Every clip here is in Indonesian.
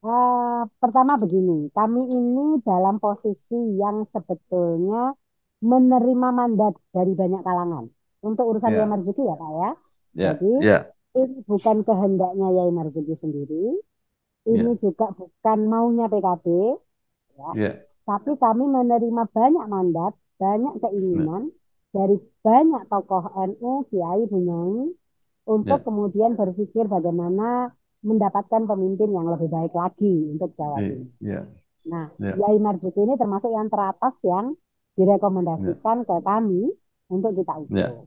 Pertama begini, kami ini dalam posisi yang sebetulnya menerima mandat dari banyak kalangan untuk urusan Yai Ya, Marzuki ya Pak ya. ya, Jadi ya, ini bukan kehendaknya Yai Marzuki sendiri, ini ya, juga bukan maunya PKB, ya. ya, Tapi kami menerima banyak mandat, banyak ya, keinginan dari banyak tokoh NU, Kiai, Bunyai untuk ya, kemudian berpikir bagaimana mendapatkan pemimpin yang lebih baik lagi untuk Jawa ya, Timur. ya, Nah, ya, Yai Marzuki ini termasuk yang teratas yang ya, direkomendasikan ke kami untuk kita ya, usung.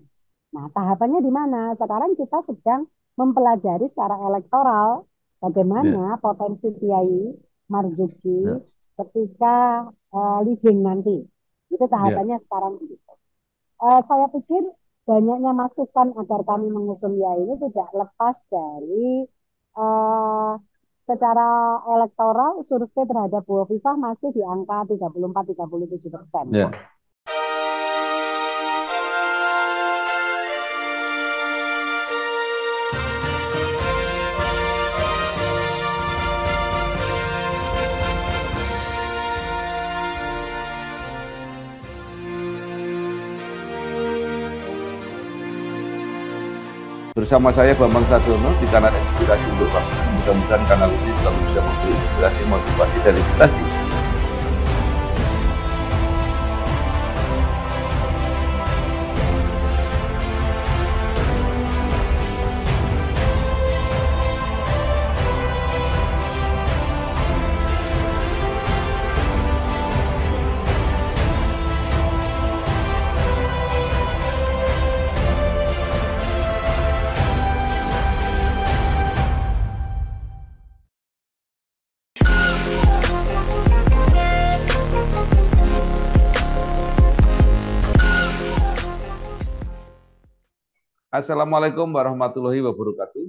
Nah, tahapannya di mana? Sekarang kita sedang mempelajari secara elektoral ya, bagaimana potensi Kiai Marzuki ya, ketika leading nanti. Itu ya. tahapannya sekarang. Saya pikir banyaknya masukan agar kami mengusung ya ini tidak lepas dari eh, secara elektoral survei terhadap Bu Hovifah masih di angka 34-37%. Ya. Bersama saya Bambang Sadiono di kanal Inspirasi untuk Bangsa. Mudah-mudahan kanal ini selalu bisa memberi inspirasi, motivasi, dan edukasi. Assalamualaikum warahmatullahi wabarakatuh.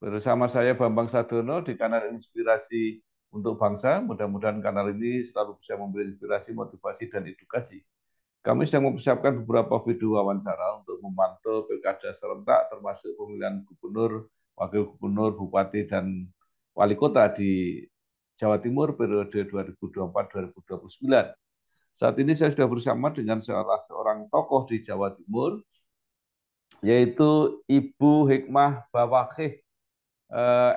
Bersama saya Bambang Sadiono di kanal Inspirasi untuk Bangsa. Mudah-mudahan kanal ini selalu bisa memberi inspirasi, motivasi, dan edukasi. Kami sedang mempersiapkan beberapa video wawancara untuk memantau pilkada serentak termasuk pemilihan gubernur, wakil gubernur, bupati, dan wali kota di Jawa Timur periode 2024-2029. Saat ini saya sudah bersama dengan salah seorang tokoh di Jawa Timur, yaitu Ibu Hikmah Bawakih,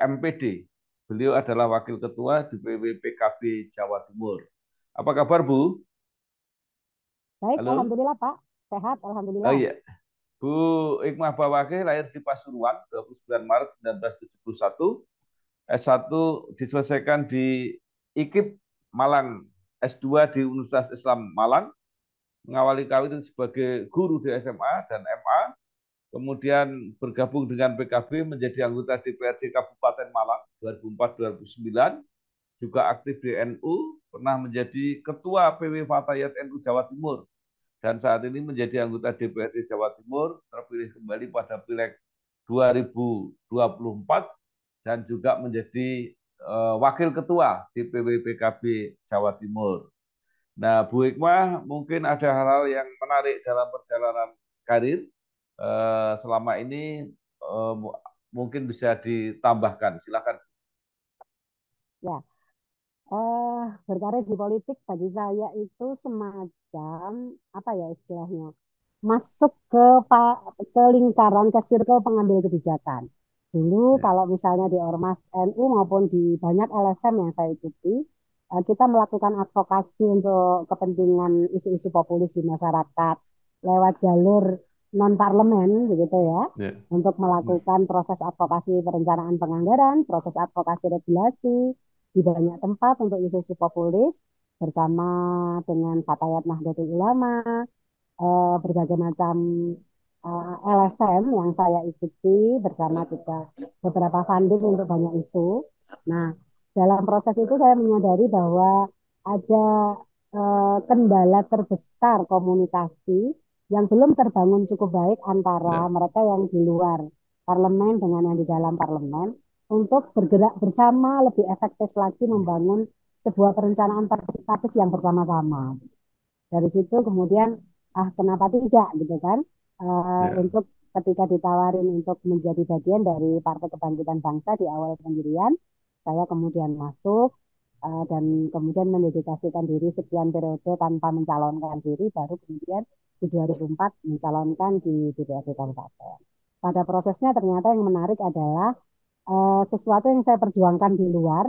MPD. Beliau adalah wakil ketua DPW PKB Jawa Timur. Apa kabar, Bu? Baik, Halo? Alhamdulillah Pak. Sehat, Oh Alhamdulillah. iya, Bu Hikmah Bawakih lahir di Pasuruan 29 Maret 1971. S1 diselesaikan di IKIP Malang, S2 di Universitas Islam Malang, mengawali karir sebagai guru di SMA dan MA, kemudian bergabung dengan PKB menjadi anggota DPRD Kabupaten Malang 2004-2009, juga aktif di NU, pernah menjadi ketua PW Fatayat NU Jawa Timur, dan saat ini menjadi anggota DPRD Jawa Timur, terpilih kembali pada Pileg 2024 dan juga menjadi wakil ketua DPW PKB Jawa Timur. Nah, Bu Hikmah, mungkin ada hal-hal yang menarik dalam perjalanan karir selama ini, eh, mungkin bisa ditambahkan. Silakan. Ya, berkarir di politik bagi saya itu semacam apa ya istilahnya? Masuk ke ke lingkaran ke circle pengambil kebijakan. Dulu Ya, kalau misalnya di Ormas NU maupun di banyak LSM yang saya ikuti, kita melakukan advokasi untuk kepentingan isu-isu populis di masyarakat lewat jalur non parlemen begitu ya, ya, untuk ya, melakukan proses advokasi perencanaan penganggaran, proses advokasi regulasi di banyak tempat untuk isu-isu populis bersama dengan Fatayat Nahdlatul Ulama, berbagai macam LSM yang saya ikuti bersama juga beberapa funding untuk banyak isu. Nah, dalam proses itu saya menyadari bahwa ada kendala terbesar komunikasi yang belum terbangun cukup baik antara ya, mereka yang di luar parlemen dengan yang di dalam parlemen untuk bergerak bersama lebih efektif lagi membangun sebuah perencanaan partisipatif yang bersama-sama. Dari situ kemudian kenapa tidak gitu kan. ya, Untuk ketika ditawarin untuk menjadi bagian dari Partai Kebangkitan Bangsa di awal pendirian, saya kemudian masuk dan kemudian mendedikasikan diri sekian periode tanpa mencalonkan diri, baru kemudian di 2004 mencalonkan di DPRD Kabupaten. Pada prosesnya ternyata yang menarik adalah sesuatu yang saya perjuangkan di luar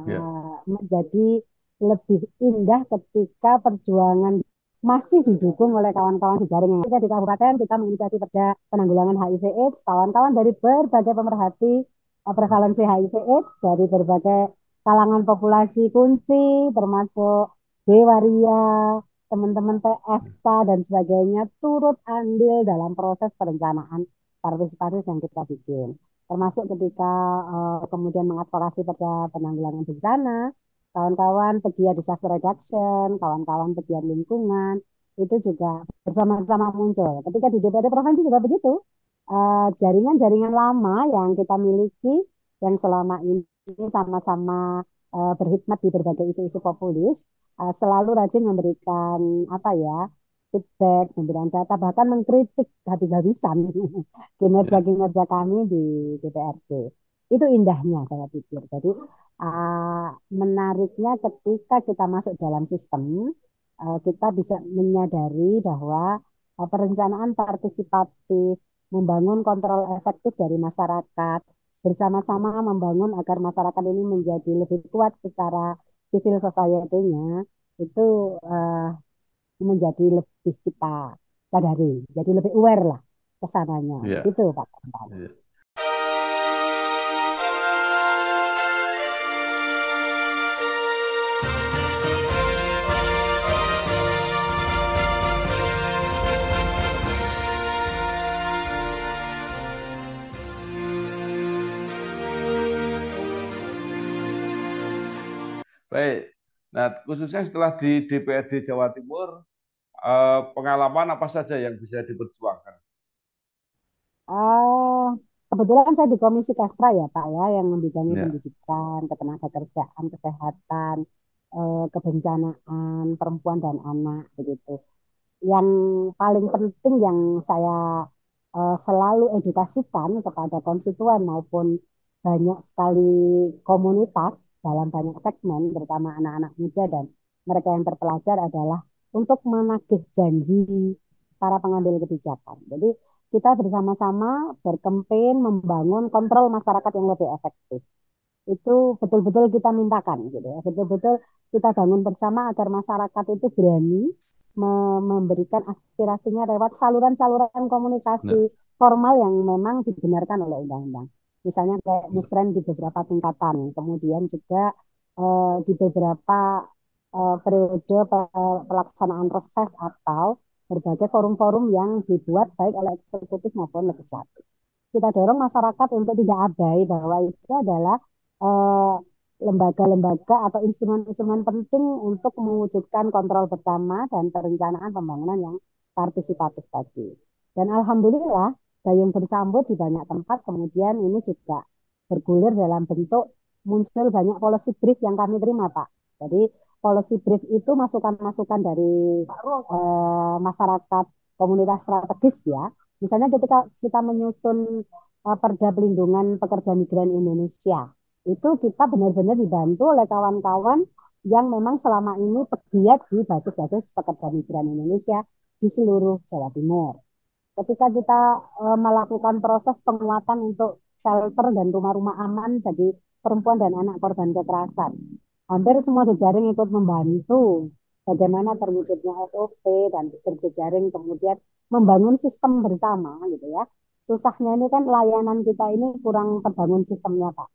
Ya. menjadi lebih indah ketika perjuangan masih didukung oleh kawan-kawan di jaring. Kita di kabupaten kita menginisiasi perda penanggulangan HIV/AIDS, kawan-kawan dari berbagai pemerhati prevalensi HIV/AIDS dari berbagai kalangan populasi kunci, termasuk Dewaria, teman-teman PSK dan sebagainya turut andil dalam proses perencanaan partisipatif yang kita bikin. Termasuk ketika kemudian mengadvokasi pada penanggulangan bencana, kawan-kawan pegiat disaster reduction, kawan-kawan pegiat lingkungan, itu juga bersama-sama muncul. Ketika di DPRD Provinsi juga begitu, jaringan-jaringan lama yang kita miliki, yang selama ini sama-sama berkhidmat di berbagai isu-isu populis, selalu rajin memberikan apa ya, feedback, memberikan data, bahkan mengkritik habis-habisan Ya. kinerja-kinerja kami di DPRD. Itu indahnya saya pikir. Jadi menariknya ketika kita masuk dalam sistem, kita bisa menyadari bahwa perencanaan partisipatif, membangun kontrol efektif dari masyarakat, bersama-sama membangun agar masyarakat ini menjadi lebih kuat secara civil society-nya, itu menjadi lebih kita sadari, jadi lebih aware lah kesananya. Ya. Gitu Pak. Ya. Baik. Nah, khususnya setelah di DPRD Jawa Timur, pengalaman apa saja yang bisa diperjuangkan? Ah, kebetulan saya di Komisi Kasra ya Pak ya, yang membidangi Ya. pendidikan, ketenagakerjaan, kesehatan, kebencanaan, perempuan dan anak begitu. Yang paling penting yang saya selalu edukasikan kepada konstituen maupun banyak sekali komunitas dalam banyak segmen, terutama anak-anak muda dan mereka yang terpelajar adalah untuk menagih janji para pengambil kebijakan. Jadi kita bersama-sama berkempen membangun kontrol masyarakat yang lebih efektif. Itu betul-betul kita mintakan gitu ya. Betul-betul kita bangun bersama agar masyarakat itu berani memberikan aspirasinya lewat saluran-saluran Nah, komunikasi formal yang memang dibenarkan oleh undang-undang. Misalnya kayak musren di beberapa tingkatan, kemudian juga di beberapa periode pelaksanaan reses atau berbagai forum-forum yang dibuat baik oleh eksekutif maupun legislatif. Kita dorong masyarakat untuk tidak abai bahwa itu adalah eh, lembaga-lembaga atau instrumen-instrumen penting untuk mewujudkan kontrol bersama dan perencanaan pembangunan yang partisipatif tadi. Dan alhamdulillah gayung bersambut di banyak tempat kemudian ini juga bergulir dalam bentuk muncul banyak policy brief yang kami terima Pak. Jadi policy brief itu masukan-masukan dari masyarakat komunitas strategis ya. Misalnya ketika kita menyusun Perda Pelindungan Pekerja Migran Indonesia, itu kita benar-benar dibantu oleh kawan-kawan yang memang selama ini pegiat di basis-basis pekerja migran Indonesia di seluruh Jawa Timur. Ketika kita melakukan proses penguatan untuk shelter dan rumah-rumah aman bagi perempuan dan anak korban kekerasan, hampir semua jejaring ikut membantu bagaimana terwujudnya SOP dan berjejaring kemudian membangun sistem bersama gitu ya. Susahnya ini kan layanan kita ini kurang terbangun sistemnya Pak.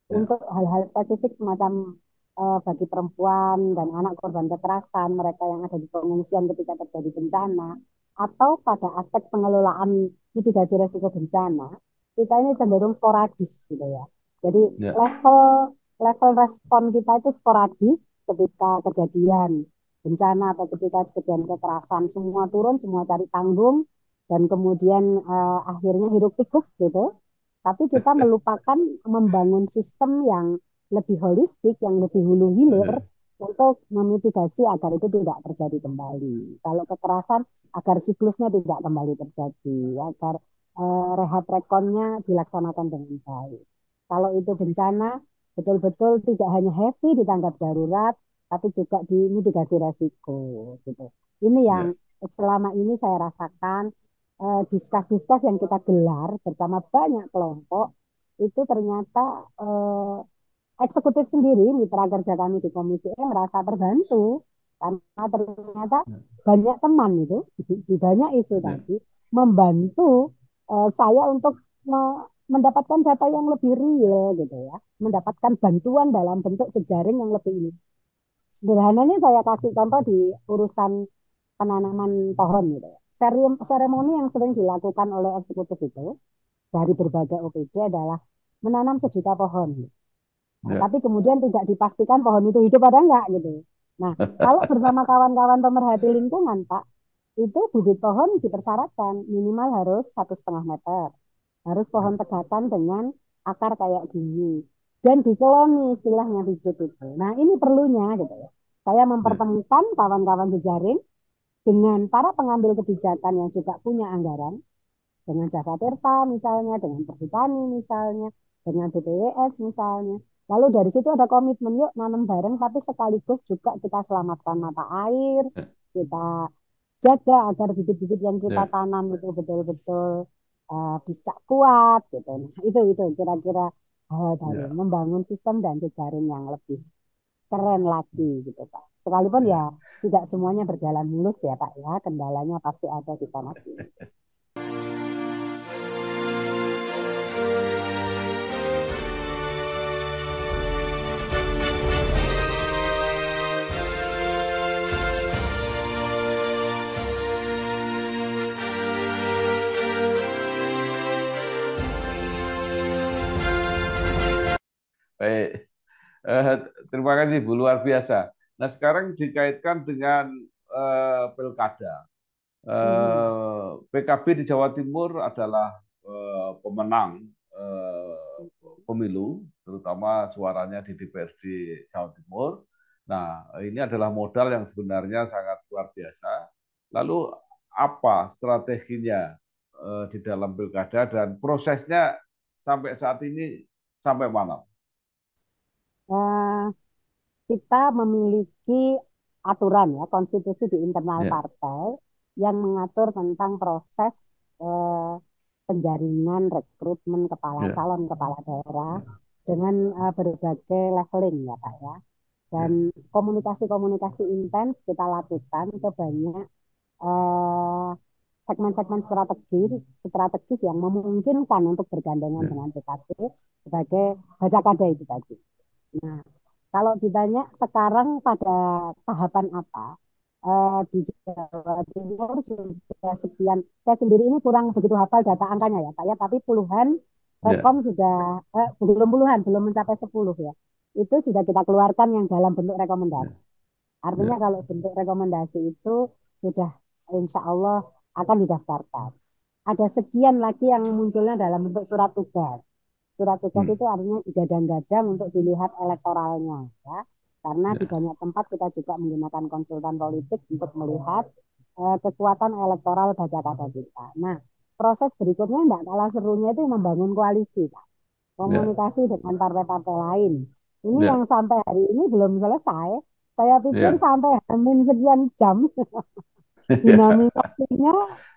ya. Untuk hal-hal spesifik semacam bagi perempuan dan anak korban kekerasan, mereka yang ada di pengungsian ketika terjadi bencana, atau pada aspek pengelolaan mitigasi risiko bencana, kita ini cenderung sporadis gitu ya. Jadi Ya. level level respon kita itu sporadis ketika kejadian bencana atau ketika kejadian kekerasan, semua turun, semua cari tanggung, dan kemudian akhirnya hiruk pikuk gitu. Tapi kita melupakan membangun sistem yang lebih holistik, yang lebih hulu hilir Ya. untuk memitigasi agar itu tidak terjadi kembali. Kalau kekerasan, agar siklusnya tidak kembali terjadi, agar rehab rekonnya dilaksanakan dengan baik. Kalau itu bencana, betul-betul tidak hanya heavy di tanggap darurat, tapi juga di mitigasi resiko gitu. Ini yang Ya, selama ini saya rasakan diskus-diskus yang kita gelar bersama banyak kelompok itu ternyata eksekutif sendiri, mitra kerja kami di Komisi E merasa terbantu karena ternyata banyak teman itu di banyak isu ya, tadi membantu saya untuk mendapatkan data yang lebih real gitu ya, mendapatkan bantuan dalam bentuk jejaring yang lebih ini. Sederhananya saya kasih contoh di urusan penanaman pohon gitu ya. Seremoni yang sering dilakukan oleh eksekutif itu dari berbagai OPD adalah menanam 1 juta pohon. Nah, ya. tapi kemudian tidak dipastikan pohon itu hidup ada enggak gitu. Nah, kalau bersama kawan-kawan pemerhati lingkungan, Pak, itu bibit pohon dipersyaratkan minimal harus 1,5 meter. Harus pohon tegakan dengan akar kayak gini. Dan dikeloni istilahnya bibit itu. Nah, ini perlunya gitu ya. Saya Ya, mempertemukan kawan-kawan jejaring dengan para pengambil kebijakan yang juga punya anggaran, dengan jasa tirta misalnya, dengan perhutani misalnya, dengan BPWS misalnya. Lalu dari situ ada komitmen, yuk nanam bareng, tapi sekaligus juga kita selamatkan mata air, ya, kita jaga agar bibit-bibit yang kita ya, tanam itu betul-betul bisa kuat gitu. Nah, itu kira-kira hal dari ya, membangun sistem dan jejaring yang lebih keren lagi gitu Pak. Sekalipun ya ya. tidak semuanya berjalan mulus ya Pak ya, kendalanya pasti ada di sana sini. Baik. Eh, Terima kasih Bu, luar biasa. Nah, sekarang dikaitkan dengan pilkada. Hmm. PKB di Jawa Timur adalah pemenang pemilu, terutama suaranya di DPRD Jawa Timur. Nah, ini adalah modal yang sebenarnya sangat luar biasa. Lalu apa strateginya di dalam pilkada dan prosesnya sampai saat ini sampai mana? Eh, kita memiliki aturan ya, konstitusi di internal Ya, partai yang mengatur tentang proses eh, penjaringan rekrutmen ya, calon kepala daerah ya, dengan berbagai leveling ya Pak ya. Dan ya, komunikasi-komunikasi intens kita lakukan ke banyak eh, segmen-segmen strategis yang memungkinkan untuk bergandengan ya, dengan PKB sebagai baca kada itu tadi. Nah, kalau ditanya sekarang pada tahapan apa, di Jawa Timur sudah sekian, saya sendiri ini kurang begitu hafal data angkanya ya Pak ya, tapi puluhan ya, rekom sudah, belum puluhan, belum mencapai 10 ya. Itu sudah kita keluarkan yang dalam bentuk rekomendasi. Artinya ya, kalau bentuk rekomendasi itu sudah insya Allah akan didaftarkan. Ada sekian lagi yang munculnya dalam bentuk surat tugas. Surat tugas hmm, itu artinya digadang-gadang untuk dilihat elektoralnya, ya. Karena di ya, banyak tempat kita juga menggunakan konsultan politik untuk melihat kekuatan elektoral baca kata kita. Nah, proses berikutnya tidak kalah serunya itu membangun koalisi, Pak. ya, Komunikasi dengan partai-partai lain. Ini yang ya, sampai hari ini belum selesai. Saya pikir ya, sampai hamin sekian jam ya, dinamisasinya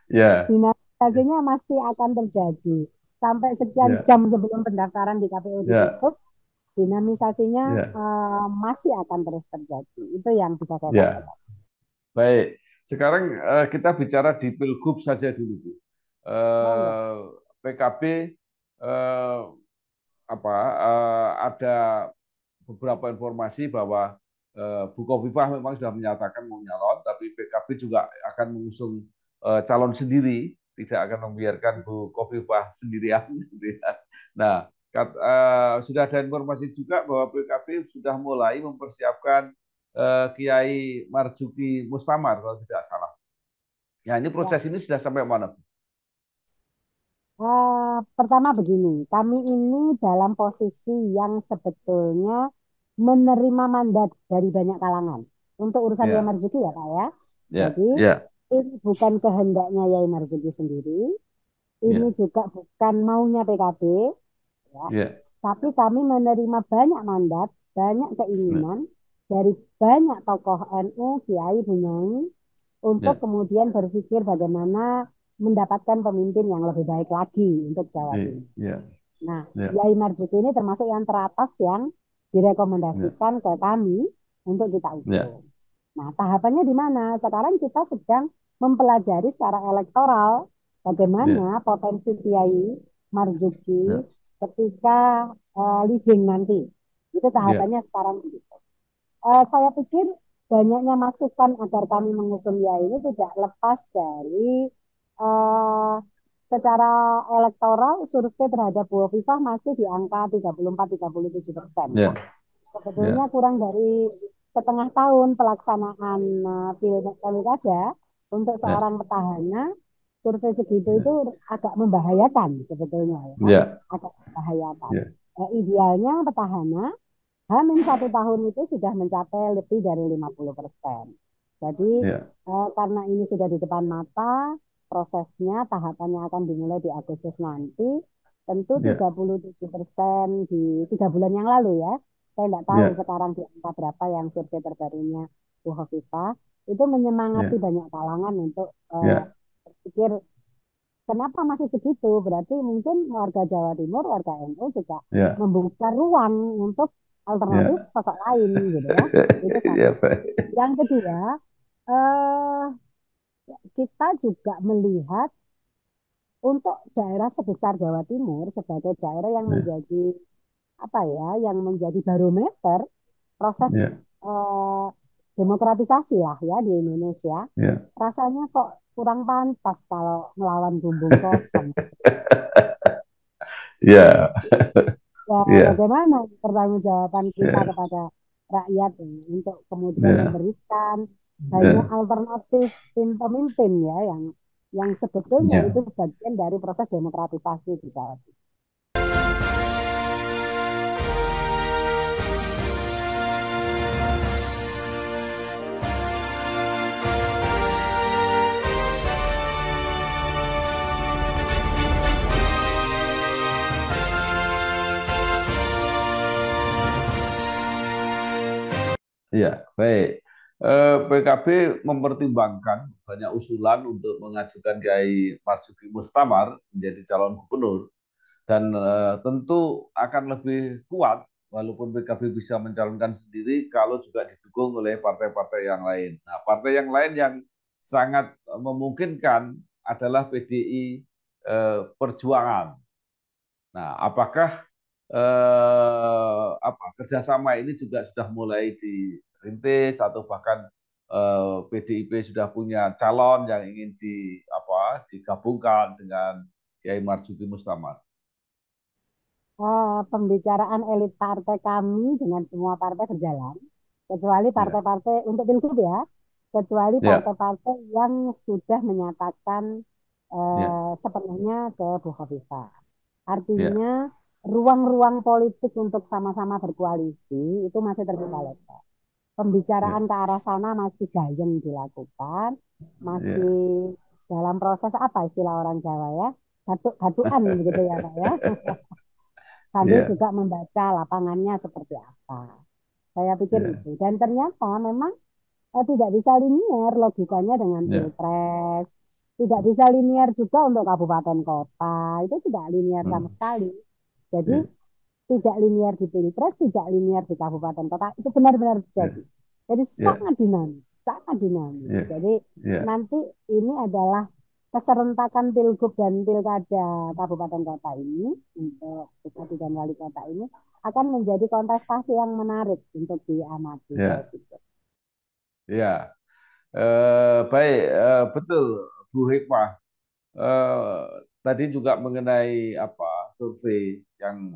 ya, dinamisasinya masih akan terjadi. Sampai sekian ya, jam sebelum pendaftaran di KPU ya, ditutup, dinamisasinya ya, masih akan terus terjadi. Itu yang bisa saya ya. sampaikan. Baik. Sekarang kita bicara di Pilgub saja dulu, Bu. Monggo. PKB eh, ada beberapa informasi bahwa Bukoviva memang sudah menyatakan mau nyalon, tapi PKB juga akan mengusung calon sendiri, tidak akan membiarkan Bu Kofifa sendirian. Gitu ya. Nah, sudah ada informasi juga bahwa PKB sudah mulai mempersiapkan Kiai Marzuki Mustamar kalau tidak salah. Ya, ini Ya. proses ini sudah sampai mana? Pertama begini, kami ini dalam posisi yang sebetulnya menerima mandat dari banyak kalangan untuk urusan Yai Ya, Marzuki ya Pak ya. ya, Jadi ya, ini bukan kehendaknya Yai Marzuki sendiri, ini ya, juga bukan maunya PKB, ya. ya, Tapi kami menerima banyak mandat, banyak Ya, keinginan dari banyak tokoh NU, Kiai, Bunyai, untuk ya, kemudian berpikir bagaimana mendapatkan pemimpin yang lebih baik lagi untuk Jawa ya, Timur. ya, Nah, ya, Kiai Marzuki ini termasuk yang teratas yang ya, direkomendasikan ke kami untuk kita ya, usung. Nah, tahapannya di mana? Sekarang kita sedang mempelajari secara elektoral ya, bagaimana potensi Kiai Marzuki ya, ketika leading nanti. Itu ya, tahapannya sekarang. Saya pikir banyaknya masukan agar kami mengusung ya ini tidak lepas dari eh, secara elektoral survei terhadap Bu Hovifah masih di angka 34-37% ya. ya, Sebetulnya ya, kurang dari setengah tahun pelaksanaan pilkada untuk ya, seorang petahana survei segitu itu ya, agak membahayakan sebetulnya ya, ya, agak membahayakan. ya, Idealnya petahana H-1 tahun itu sudah mencapai lebih dari 50%. Jadi ya, karena ini sudah di depan mata, prosesnya tahapannya akan dimulai di Agustus nanti. Tentu ya, 37% di 3 bulan yang lalu ya. Saya tidak tahu ya, sekarang di angka berapa yang survei terbarunya Bu Hovifah. Itu menyemangati ya, banyak kalangan untuk ya, berpikir kenapa masih segitu? Berarti mungkin warga Jawa Timur, warga NU juga ya, membuka ruang untuk alternatif ya, sosok lain gitu ya. Itu ya, satu. baik. Yang kedua, eh, kita juga melihat untuk daerah sebesar Jawa Timur sebagai daerah yang Ya, menjadi apa ya, yang menjadi barometer proses ya, eh, demokratisasi lah ya di Indonesia. ya. Rasanya kok kurang pantas kalau melawan bumbung kosong. Ya, Ya, ya, bagaimana pertanggungjawaban kita ya, kepada rakyat ini untuk kemudian ya, memberikan banyak ya, alternatif tim pemimpin ya yang sebetulnya itu ya. bagian dari proses demokratisasi di Jawa Timur. Ya, baik. PKB mempertimbangkan banyak usulan untuk mengajukan Kiai Marzuki Mustamar menjadi calon gubernur dan tentu akan lebih kuat walaupun PKB bisa mencalonkan sendiri kalau juga didukung oleh partai-partai yang lain. Nah, partai yang lain yang sangat memungkinkan adalah PDI Perjuangan. Nah, apakah kerjasama ini juga sudah mulai dirintis atau bahkan PDIP sudah punya calon yang ingin digabungkan dengan Kiai Marzuki Mustamar? Pembicaraan elit partai kami dengan semua partai berjalan, kecuali Ya, partai-partai untuk pilgub ya, kecuali ya, partai-partai yang sudah menyatakan ya, sepenuhnya ke Bu Khofifah. ya, Artinya ruang-ruang politik untuk sama-sama berkoalisi itu masih terbuka lebar. Pembicaraan ya, ke arah sana masih gayeng dilakukan, masih ya, dalam proses apa istilah orang Jawa ya, gaduk-gadukan begitu ya Pak ya, sambil ya, juga membaca lapangannya seperti apa. Saya pikir ya, itu. Dan ternyata memang tidak bisa linear logikanya dengan ya, pilpres, tidak bisa linear juga untuk kabupaten kota, itu tidak linear sama hmm, sekali. Jadi ya, tidak linear di pilpres, tidak linear di kabupaten kota, itu benar-benar ya, terjadi. Jadi ya, sangat dinamis, sangat dinamis. ya, Jadi ya, nanti ini adalah keserentakan pilgub dan pilkada kabupaten kota ini untuk bupati dan wali kota ini akan menjadi kontestasi yang menarik untuk diamati saya ya, pikir. ya. Baik, betul Bu Hikmah. Eh, Tadi juga mengenai survei yang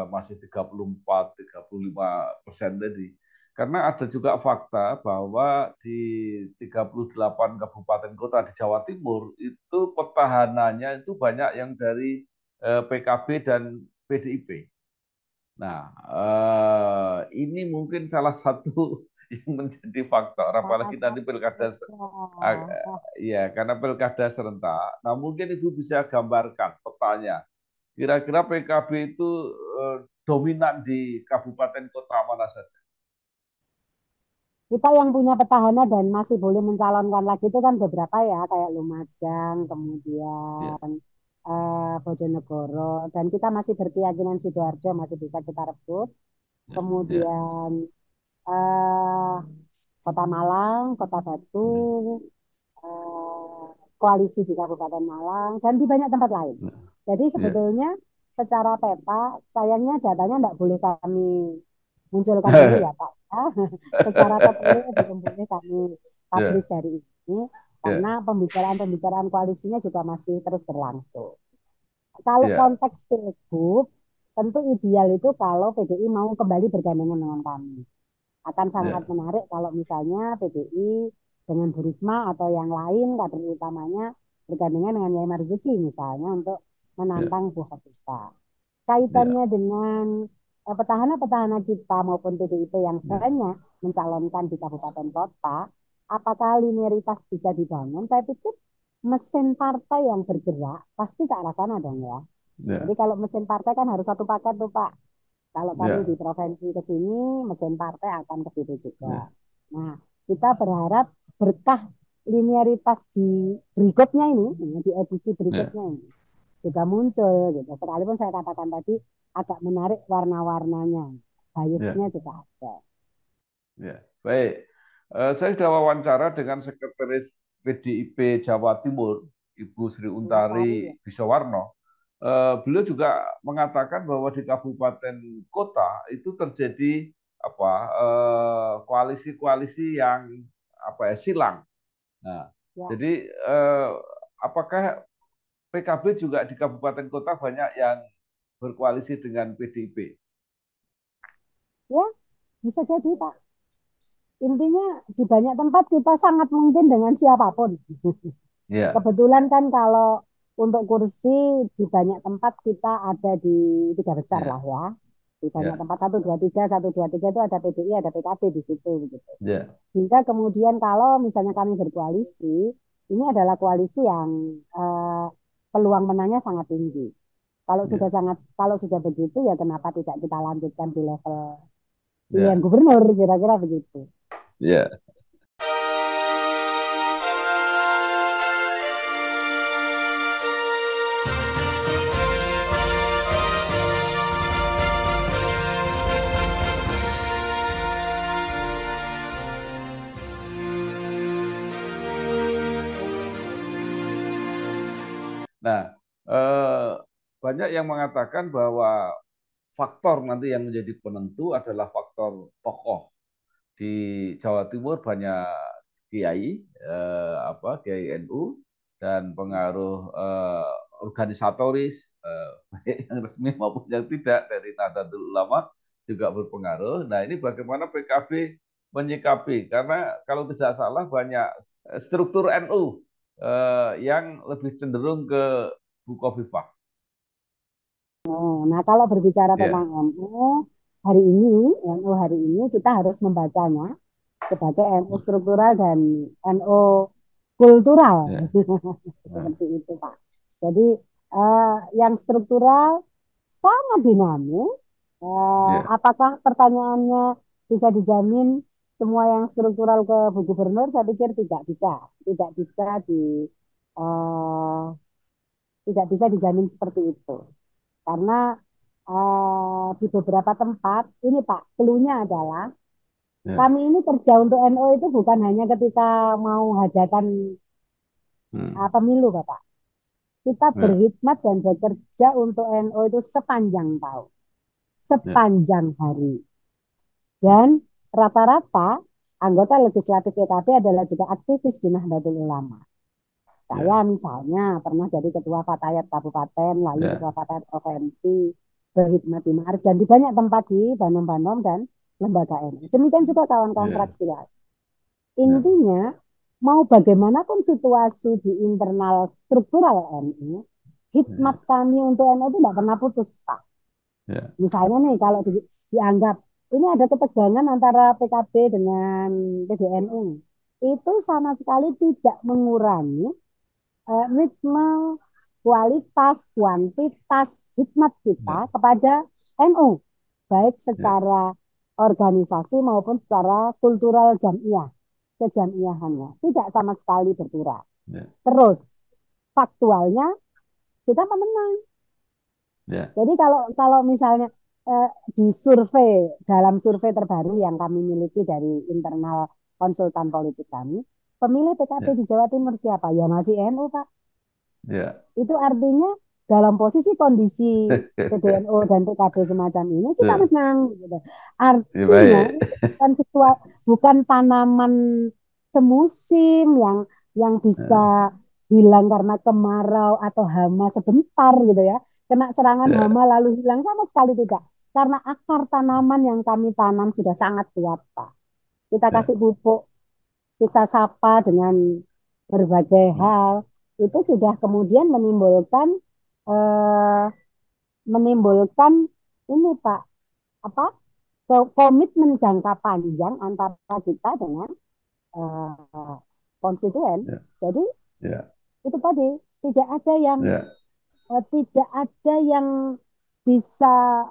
masih 34-35% tadi. Karena ada juga fakta bahwa di 38 kabupaten kota di Jawa Timur itu petahananya itu banyak yang dari PKB dan PDIP. Nah, ini mungkin salah satu yang menjadi faktor, Salah apalagi nanti satu pilkada ya, karena pilkada serentak. Nah, mungkin Ibu bisa gambarkan petanya. Kira-kira PKB itu dominan di kabupaten kota mana saja? Kita yang punya petahana dan masih boleh mencalonkan lagi itu kan beberapa ya, kayak Lumajang, Ya, kemudian Bojonegoro, dan kita masih berkeyakinan Sidoarjo masih bisa kita rebut. ya, ya, Kemudian eh, Kota Malang, Kota Batu, ya, eh, koalisi di Kabupaten Malang, dan di banyak tempat lain. Jadi ya, sebetulnya secara peta, sayangnya datanya tidak boleh kami munculkan dulu ya Pak. Secara tertulis belum boleh kami ya, publish hari ini, ya, karena pembicaraan-pembicaraan koalisinya juga masih terus berlangsung. Kalau ya, konteks pilgub, tentu ideal itu kalau PDI mau kembali bergandengan dengan kami. Akan sangat ya, menarik kalau misalnya PDI dengan Bu Risma atau yang lain kader utamanya bergandengan dengan Yai Marzuki misalnya untuk ya, menantang Bu Hopipa. ya, Kaitannya dengan petahana-petahana kita maupun PDIP yang ya, banyak mencalonkan di kabupaten kota, apakah linearitas bisa dibangun? Saya pikir mesin partai yang bergerak pasti ke arah sana dong ya. Jadi ya, kalau mesin partai kan harus satu paket tuh Pak. Kalau kami di ya, provinsi ke sini, mesin partai akan ke situ juga. ya, Nah, kita berharap berkah linearitas di berikutnya ini, di edisi ya, berikutnya ini juga muncul gitu. Sekalipun saya katakan tadi agak menarik warna-warnanya, ya, biasnya juga ada. ya. Baik. Saya sudah wawancara dengan Sekretaris PDIP Jawa Timur, Ibu Sri Mentari ya. Untari Bisawarno. Beliau juga mengatakan bahwa di kabupaten kota itu terjadi apa koalisi-koalisi yang apa ya silang. Nah, Ya, jadi apakah PKB juga di kabupaten kota banyak yang berkoalisi dengan PDIP? ya bisa jadi Pak. Intinya di banyak tempat kita sangat mungkin dengan siapapun. Ya, Kebetulan kan kalau untuk kursi di banyak tempat kita ada di tiga besar lah ya, ya. Di banyak ya, tempat satu dua tiga itu ada PDI, ada PKB di situ gitu. ya, Hingga kemudian kalau misalnya kami berkoalisi, ini adalah koalisi yang eh, peluang menangnya sangat tinggi. ya, Kalau sudah begitu ya kenapa tidak kita lanjutkan di level pilihan ya, gubernur kira-kira begitu. ya. Nah, eh, banyak yang mengatakan bahwa faktor nanti yang menjadi penentu adalah faktor tokoh. Di Jawa Timur banyak kiai, kiai NU dan pengaruh organisatoris, baik yang resmi maupun yang tidak dari Nahdlatul Ulama juga berpengaruh. Nah, ini bagaimana PKB menyikapi? Karena kalau tidak salah banyak struktur NU yang lebih cenderung ke Bukovipa. Oh, nah kalau berbicara tentang Ya, NU hari ini kita harus membacanya sebagai NU struktural dan NU kultural. ya, ya, Seperti itu, Pak. Jadi yang struktural sangat dinamis. ya, Apakah pertanyaannya bisa dijamin semua yang struktural ke Bu Gubernur? Saya pikir tidak bisa. Tidak bisa eh, tidak bisa dijamin seperti itu. Karena di beberapa tempat, ini Pak, keluhnya adalah ya, kami ini kerja untuk NU itu bukan hanya ketika mau hajatan hmm, pemilu, Bapak. Kita ya, berkhidmat dan bekerja untuk NU itu sepanjang tahun, ya, sepanjang hari. Dan rata-rata anggota legislatif PKB adalah juga aktivis di Nahdlatul Ulama. Saya ya, misalnya pernah jadi ketua Fatayat Kabupaten, lalu ketua ya, Fatayat Provinsi, berkhidmat di Ma'arif, dan di banyak tempat di Banom-Banom dan lembaga NU. Demikian juga kawan-kawan ya, fraksi lain. ya, Intinya, mau bagaimanapun situasi di internal struktural NU, hikmat ya, kami untuk NU itu tidak pernah putus, Pak. ya, Misalnya nih, kalau dianggap ini ada ketegangan antara PKB dengan PBNU, itu sama sekali tidak mengurangi ritme, kualitas, kuantitas, hikmat kita ya, kepada NU. baik Ya. secara organisasi maupun secara kultural jamiah, kejamiahannya. Tidak sama sekali berkurang. Ya. Terus, faktualnya kita pemenang. Ya. Jadi kalau kalau misalnya eh, di survei, dalam survei terbaru yang kami miliki dari internal konsultan politik kami, pemilih PKB Ya. di Jawa Timur siapa? Ya masih NU, Pak. Ya. Itu artinya dalam posisi kondisi PDNU dan PKB semacam ini kita Ya. menang gitu. Ya, Artinya baik. itu bukan tanaman semusim yang Ya. bisa hilang karena kemarau atau hama sebentar gitu ya. Kena serangan Ya. hama lalu hilang sama sekali tidak. Karena akar tanaman yang kami tanam sudah sangat kuat, Pak. Kita Ya. kasih pupuk, kita sapa dengan berbagai hal, itu sudah kemudian eh, menimbulkan ini Pak, apa, komitmen jangka panjang antara kita dengan eh, konstituen. Ya. Jadi Ya. itu tadi tidak ada yang Ya. tidak ada yang bisa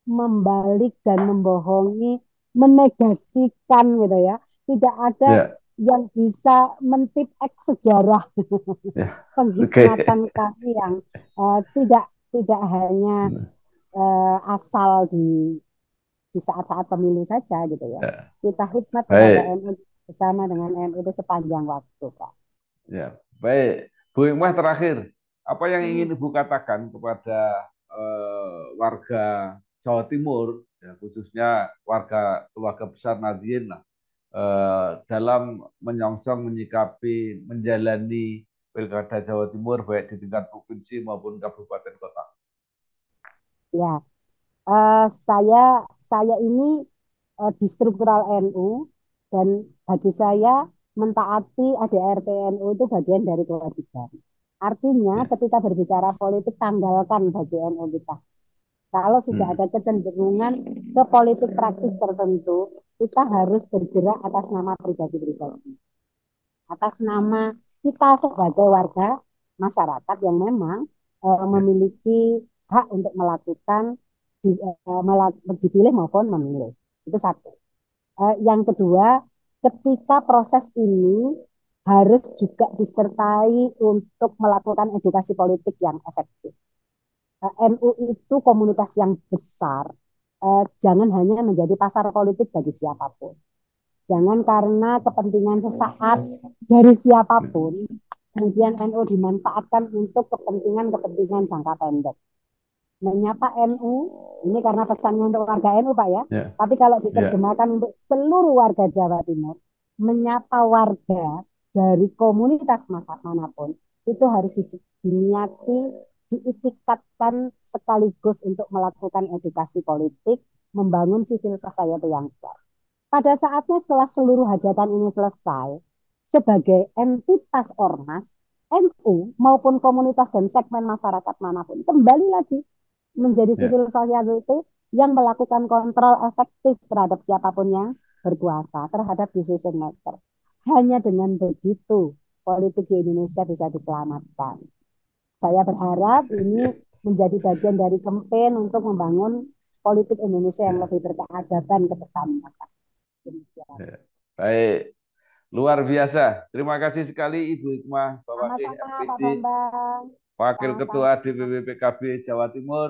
membalik dan membohongi, menegasikan gitu ya. Tidak ada Ya. yang bisa mentip X sejarah Ya. Oke. penghikmatan kami yang tidak tidak hanya asal di saat-saat pemilu saja gitu ya. Ya. Kita hikmat kepada Baik. NU bersama dengan NU itu sepanjang waktu, Pak. Ya. Baik. Bu Hikmah, terakhir, apa yang Hmm. ingin Ibu katakan kepada warga Jawa Timur, ya, khususnya warga keluarga besar Nahdien lah, dalam menyongsong, menyikapi, menjalani Pilkada Jawa Timur baik di tingkat provinsi maupun kabupaten kota. Ya, saya ini di struktural NU dan bagi saya mentaati ADART NU itu bagian dari kewajiban. Artinya Ya. ketika berbicara politik tanggalkan baju NU kita. Kalau sudah Hmm. ada kecenderungan ke politik praktis tertentu, kita harus bergerak atas nama pribadi-pribadi. Atas nama kita sebagai warga masyarakat yang memang Ya. memiliki hak untuk melakukan dipilih maupun memilih. Itu satu. Yang kedua, ketika proses ini harus juga disertai untuk melakukan edukasi politik yang efektif. NU itu komunitas yang besar. Jangan hanya menjadi pasar politik bagi siapapun. Jangan karena kepentingan sesaat dari siapapun, kemudian NU dimanfaatkan untuk kepentingan-kepentingan jangka pendek. Menyapa NU, ini karena pesannya untuk warga NU Pak ya, Ya. tapi kalau Ya. diterjemahkan untuk seluruh warga Jawa Timur, menyapa warga dari komunitas manapun, itu harus diniati, diitikatkan sekaligus untuk melakukan edukasi politik, membangun civil society yang kuat. Pada saatnya setelah seluruh hajatan ini selesai, sebagai entitas ormas, NU maupun komunitas dan segmen masyarakat manapun kembali lagi menjadi Ya. civil society yang melakukan kontrol efektif terhadap siapapun yang berkuasa, terhadap decision maker. Hanya dengan begitu politik di Indonesia bisa diselamatkan. Saya berharap ini menjadi bagian dari kampanye untuk membangun politik Indonesia yang Ya. lebih berkeadaban ke depan. Ya. Baik. Luar biasa. Terima kasih sekali Ibu Hikmah Bawakih Sama-sama Pak MPD, Bambang. Wakil Sama-sama. Ketua DPP PKB Jawa Timur.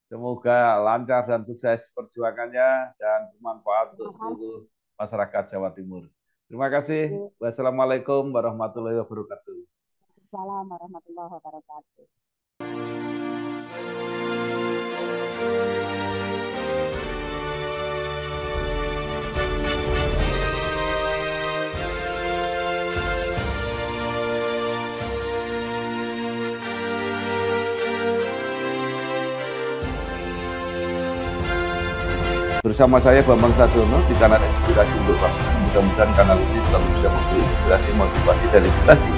Semoga lancar dan sukses perjuangannya dan bermanfaat untuk seluruh masyarakat Jawa Timur. Terima kasih. Wassalamualaikum warahmatullahi wabarakatuh. Assalamualaikum warahmatullahi wabarakatuh. Bersama saya Bambang Sadiono di kanal Inspirasi untuk Bangsa. Mudah-mudahan kanal ini selalu bisa memberi inspirasi, motivasi, dan edukasi